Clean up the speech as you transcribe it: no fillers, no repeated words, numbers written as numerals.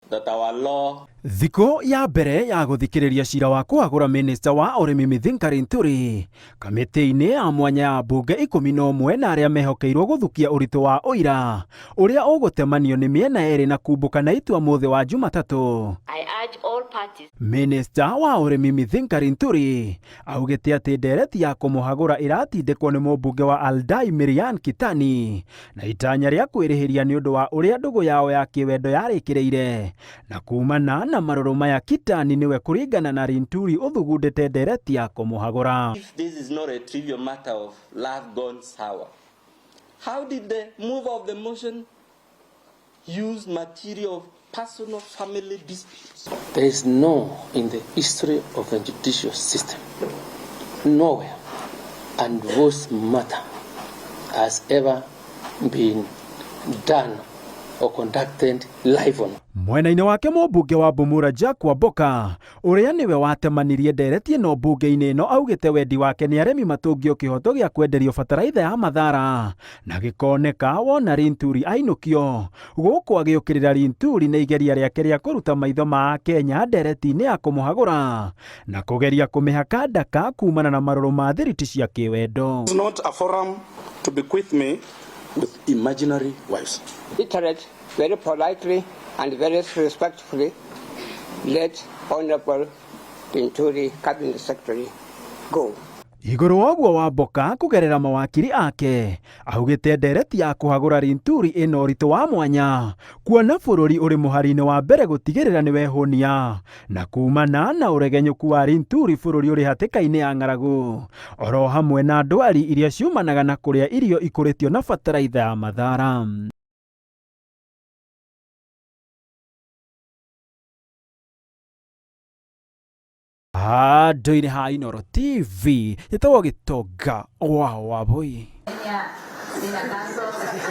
that our law Thiko ya mbere ya guthikiriria cira wa kuagura minista wa urimi Mithinga Linturi kamiti-ini ya mwanya ya mbunge 11 na aria mehokeirwo guthukia uritu wa uira uria ugutemanio ni miena eri na kumbuka na itua muthi wa Jumatatu. Minista wa urimi Mithinga Linturi augite ati ndereti ya kumuhagura iratindikwo ni mumbunge wa Aldai Miriam Kitani na itanya ria kwirihiria ni undu wa uria ndugu yao ya kiwendo yarikireire na kumana na maroro maya Kitani niwe kuringana na Linturi uthugundite ndereti ya kumuhagura. If this is not a trivial matter of love gone sour, how did the mover of the motion use material of personal family disputes? There is no in the history of the judicial system, nowhere, and this matter has ever been done or conducted live on. Mwena-ini wake mumbunge wa Bumula Jack Wamboka uria niwe watemanirie ndereti ino mbunge-ini ino augite wendi wake ni aremi matungio kihoto gia kwenderio bataraitha ya Mathara na gikoneka wona Linturi ainukio guku agiukirira Linturi na igeria riake ria kuruta maitho ma Kenya ndereti-ini ya kumuhagura na kugeria kumihaka ndaka kumana na maroro ma thiriti cia kiwendo. It's not a forum to bequeath me with imaginary wives. Iterate very politely and very respectfully, let Honorable Linturi Cabinet Secretary go. Iguru woguo Wamboka kugerera mawakiri ake augite ndereti ya kuhagura Linturi ino ritu wa mwanya kuona bururi uri muhari-ini wa mbere gutigirira ni wehunia na kumana na uregenyuku wa Linturi bururi uri hatika-ini ya ng'aragu oro hamwe na ndwari iria ciumanaga na kuria irio ikuritio na bataraitha ya Mathara. Ndoire ha Inooro TV gitagwo Gitonga wa Wambui.